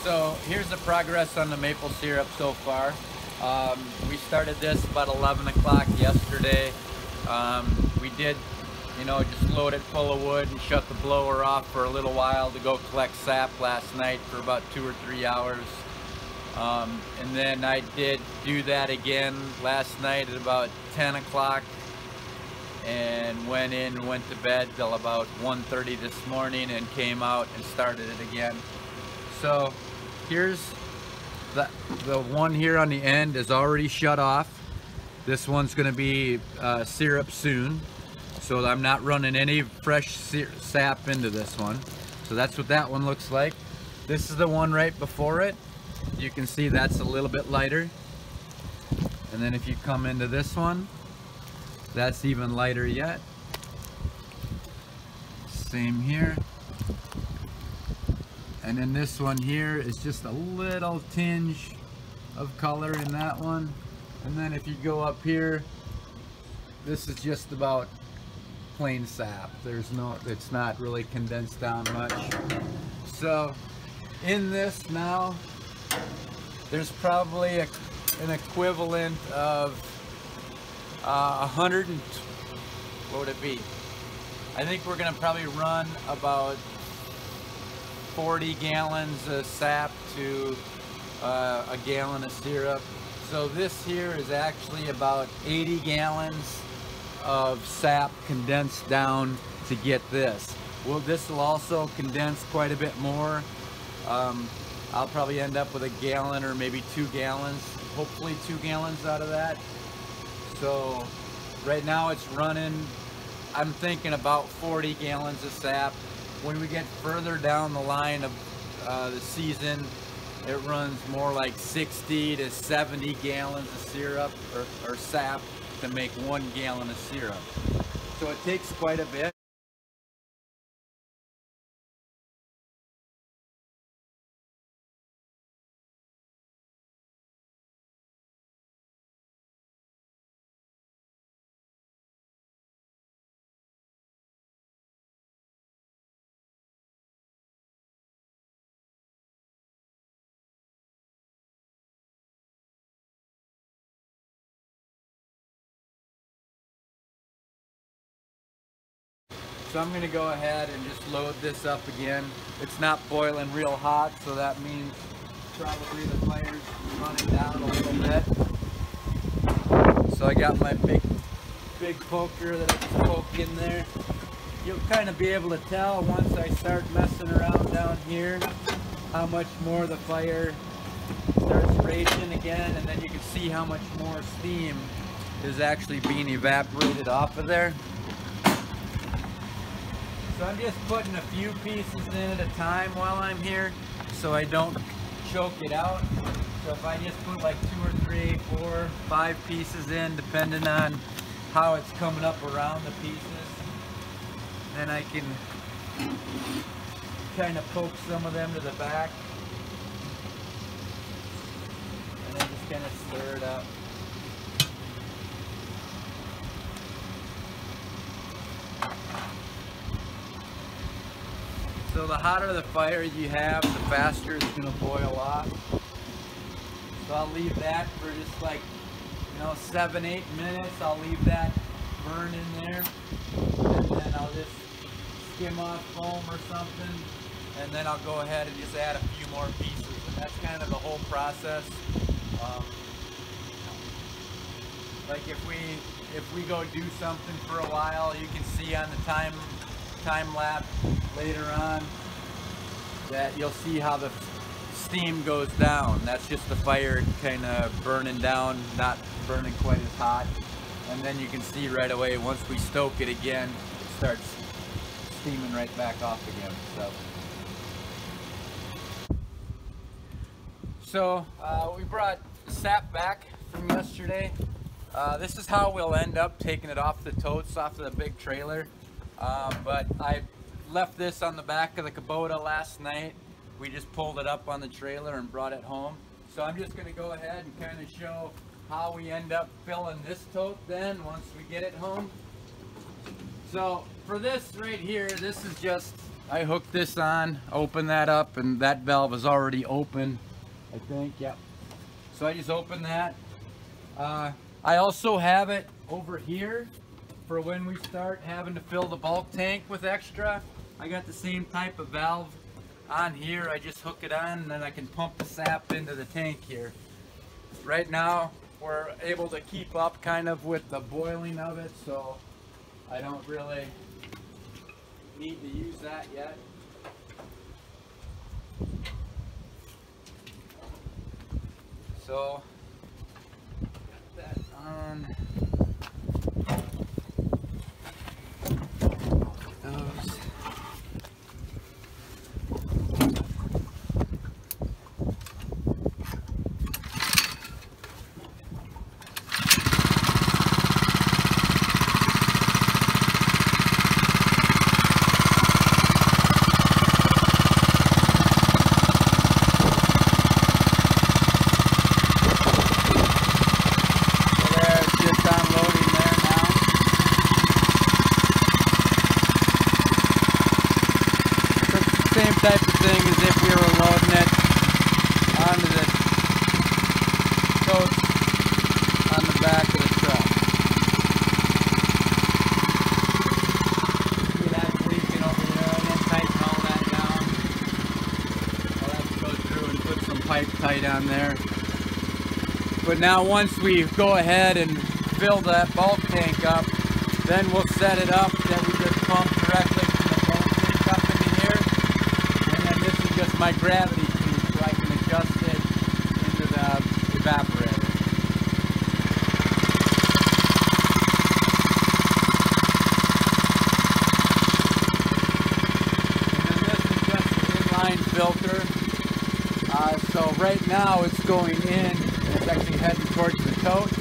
So here's the progress on the maple syrup so far. We started this about 11 o'clock yesterday. We did, just load it full of wood and shut the blower off for a little while to go collect sap last night for about 2 or 3 hours. And then I did do that again last night at about 10 o'clock and went to bed till about 1:30 this morning and came out and started it again. So here's the one here on the end is already shut off. This one's going to be syrup soon, so I'm not running any fresh sap into this one. So that's what that one looks like. This is the one right before it. You can see that's a little bit lighter. And then if you come into this one, that's even lighter yet. Same here. And then this one here is just a little tinge of color in that one. And then if you go up here, this is just about plain sap. It's not really condensed down much. So in this now, there's probably an equivalent of 100 and what would it be? I think we're gonna probably run about 40 gallons of sap to a gallon of syrup. So this here is actually about 80 gallons of sap condensed down to get this. Well, this will also condense quite a bit more. I'll probably end up with a gallon or maybe 2 gallons, hopefully 2 gallons out of that. So right now it's running, I'm thinking about 40 gallons of sap. When we get further down the line of the season, it runs more like 60 to 70 gallons of syrup or sap to make 1 gallon of syrup. So it takes quite a bit. So I'm going to go ahead and just load this up again. It's not boiling real hot, so that means probably the fire's running down a little bit. So I got my big poker that I just poke in there. You'll kind of be able to tell once I start messing around down here how much more the fire starts raging again, and then you can see how much more steam is actually being evaporated off of there. So I'm just putting a few pieces in at a time while I'm here so I don't choke it out. So if I just put like 2 or 3, 4, 5 pieces in, depending on how it's coming up around the pieces, then I can kind of poke some of them to the back and then just kind of stir it up. So the hotter the fire you have, the faster it's going to boil off. So I'll leave that for just like, 7, 8 minutes. I'll leave that burn in there, and then I'll just skim off foam or something, and then I'll go ahead and just add a few more pieces. And that's kind of the whole process. Like if we go do something for a while, you can see on the time lapse later on that you'll see how the steam goes down. That's just the fire kind of burning down, not burning quite as hot. And then you can see right away once we stoke it again, it starts steaming right back off again. So we brought sap back from yesterday. This is how we'll end up taking it off the totes, off of the big trailer. But I left this on the back of the Kubota last night. We just pulled it up on the trailer and brought it home. So I'm just going to go ahead and kind of show how we end up filling this tote then once we get it home. So for this right here, this is just I hooked this on, open that up, and that valve is already open, I think. Yep. So I just opened that. I also have it over here for when we start having to fill the bulk tank with extra. I got the same type of valve on here. I just hook it on and then I can pump the sap into the tank here. Right now we're able to keep up kind of with the boiling of it, so I don't really need to use that yet. So got that on. Those. Same type of thing as if we were loading it onto the totes on the back of the truck. See that leaking over there, and then tighten all that down. I'll have to go through and put some pipe tight on there. But now once we go ahead and fill that bulk tank up, then we'll set it up that we just pump directly from the bulk tank up into here. This is just my gravity tube, so I can adjust it into the evaporator. And then this is just an inline filter. So right now it's going in, and it's actually heading towards the tote.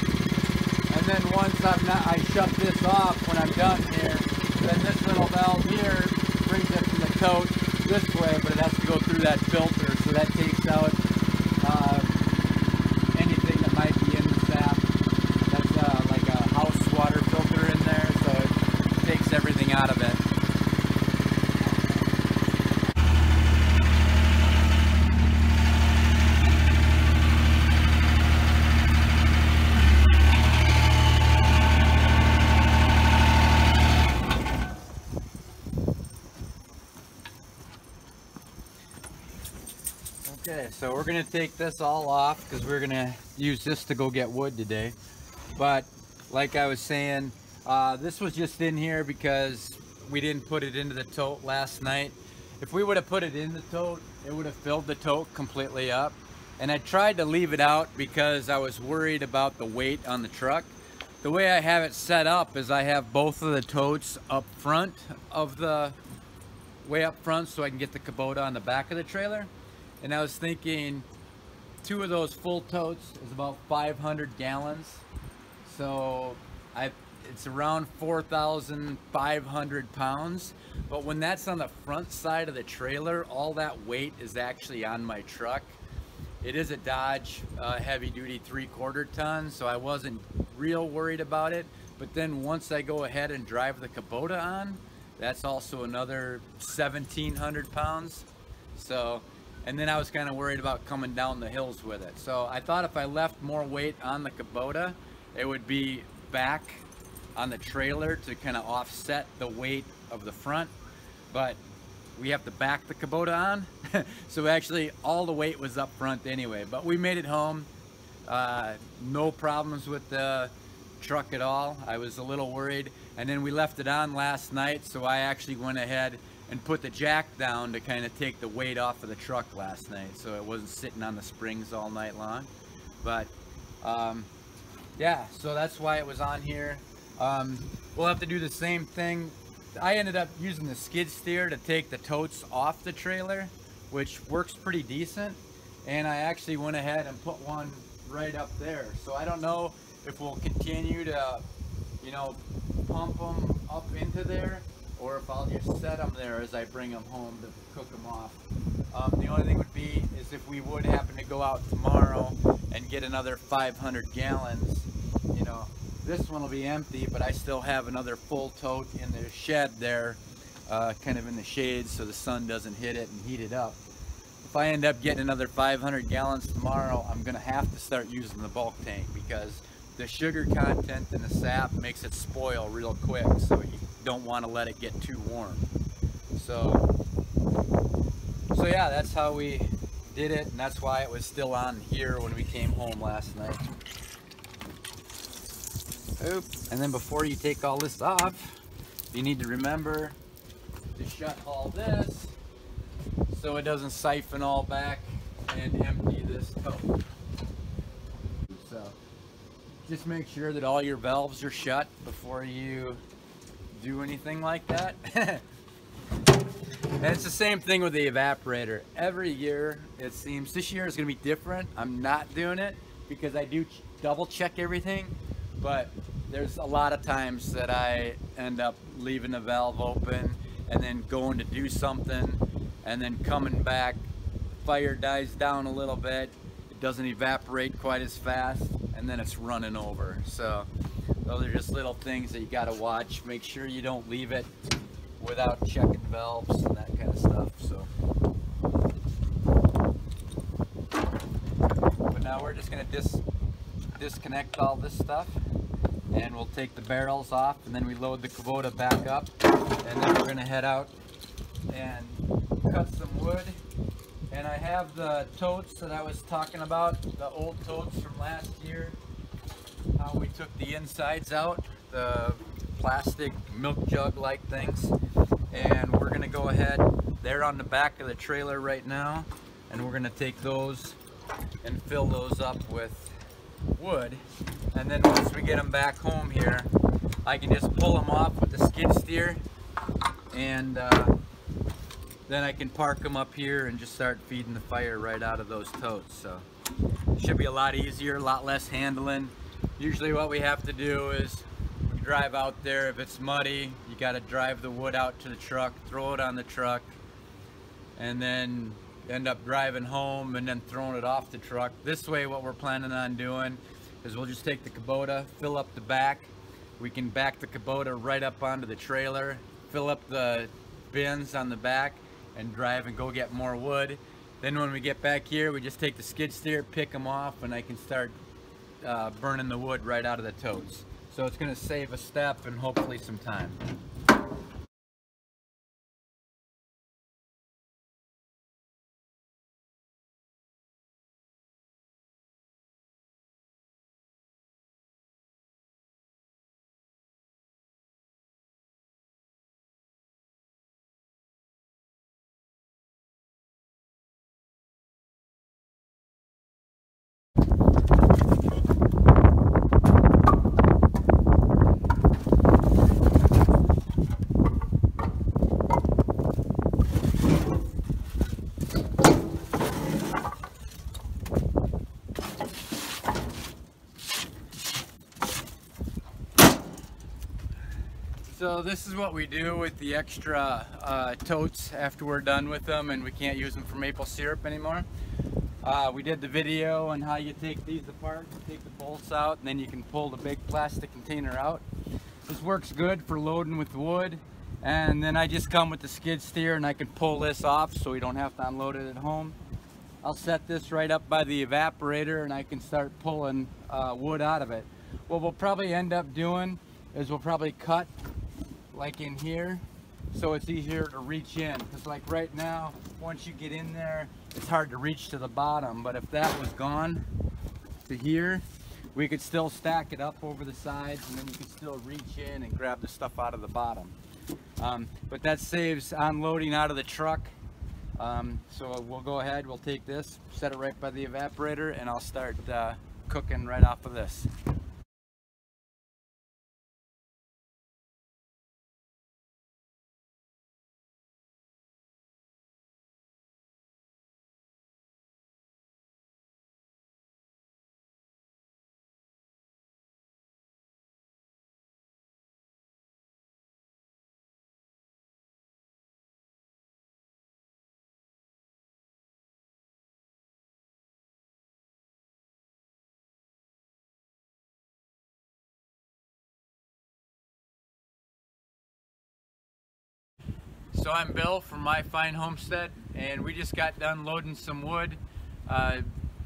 And then once I shut this off when I'm done here, then this little valve here brings it from the tote this way, but it has to go through that filter, so that takes out anything that might be in the sap. That's like a house water filter in there, so it takes everything out of it. Okay, so we're going to take this all off because we're going to use this to go get wood today. But like I was saying, this was just in here because we didn't put it into the tote last night. If we would have put it in the tote, it would have filled the tote completely up. And I tried to leave it out because I was worried about the weight on the truck. The way I have it set up is I have both of the totes up front of the, way up front, so I can get the Kubota on the back of the trailer. And I was thinking 2 of those full totes is about 500 gallons. So it's around 4,500 pounds. But when that's on the front side of the trailer, all that weight is actually on my truck. It is a Dodge heavy duty 3/4 ton, so I wasn't real worried about it. But then once I go ahead and drive the Kubota on, that's also another 1,700 pounds. So, and then I was kind of worried about coming down the hills with it. So I thought if I left more weight on the Kubota, it would be back on the trailer to kind of offset the weight of the front. But we have to back the Kubota on. So actually all the weight was up front anyway, but we made it home. No problems with the truck at all. I was a little worried, and then we left it on last night, so I actually went ahead and put the jack down to kind of take the weight off of the truck last night, so it wasn't sitting on the springs all night long. But yeah, so that's why it was on here. We'll have to do the same thing. I ended up using the skid steer to take the totes off the trailer, which works pretty decent, and I actually went ahead and put one right up there. So I don't know if we'll continue to, you know, pump them up into there, or if I'll just set them there as I bring them home to cook them off. The only thing would be is if we would happen to go out tomorrow and get another 500 gallons, you know, this one will be empty, but I still have another full tote in the shed there kind of in the shade so the sun doesn't hit it and heat it up. If I end up getting another 500 gallons tomorrow, I'm gonna have to start using the bulk tank because the sugar content in the sap makes it spoil real quick, so you don't want to let it get too warm. So yeah, that's how we did it, and that's why it was still on here when we came home last night. Oop. And then before you take all this off, you need to remember to shut all this so it doesn't siphon all back and empty this tote. So just make sure that all your valves are shut before you do anything like that. And it's the same thing with the evaporator. Every year, it seems, this year is going to be different. I'm not doing it because I do double check everything, but there's a lot of times that I end up leaving the valve open and then going to do something and then coming back, fire dies down a little bit, it doesn't evaporate quite as fast, and then it's running over. So those are just little things that you got to watch. Make sure you don't leave it without checking valves and that kind of stuff. So, but now we're just going to disconnect all this stuff, and we'll take the barrels off, and then we load the Kubota back up, and then we're going to head out and cut some wood. And I have the totes that I was talking about, the old totes from last year, how we took the insides out, the plastic milk jug like things, and we're gonna go ahead, they're on the back of the trailer right now, and we're gonna take those and fill those up with wood. And then once we get them back home here, I can just pull them off with the skid steer, and then I can park them up here and just start feeding the fire right out of those totes. So it should be a lot easier, a lot less handling. Usually what we have to do is we drive out there. If it's muddy, you got to drive the wood out to the truck, throw it on the truck, and then end up driving home and then throwing it off the truck. This way what we're planning on doing is we'll just take the Kubota, fill up the back. We can back the Kubota right up onto the trailer, fill up the bins on the back, and drive and go get more wood. Then when we get back here, we just take the skid steer, pick them off, and I can start burning the wood right out of the totes. So it's going to save a step and hopefully some time. So this is what we do with the extra totes after we're done with them and we can't use them for maple syrup anymore. We did the video on how you take these apart, you take the bolts out, and then you can pull the big plastic container out. This works good for loading with wood, and then I just come with the skid steer and I can pull this off so we don't have to unload it at home. I'll set this right up by the evaporator and I can start pulling wood out of it. What we'll probably end up doing is we'll probably cut like in here so it's easier to reach in, because like right now once you get in there it's hard to reach to the bottom, but if that was gone to here we could still stack it up over the sides and then you could still reach in and grab the stuff out of the bottom. But that saves unloading out of the truck. So we'll go ahead, we'll take this, set it right by the evaporator, and I'll start cooking right off of this. So I'm Bill from My Fine Homestead, and we just got done loading some wood,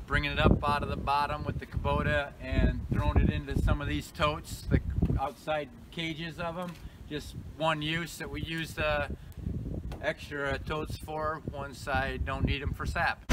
bringing it up out of the bottom with the Kubota and throwing it into some of these totes, the outside cages of them. Just one use that we use the extra totes for. One side don't need them for sap.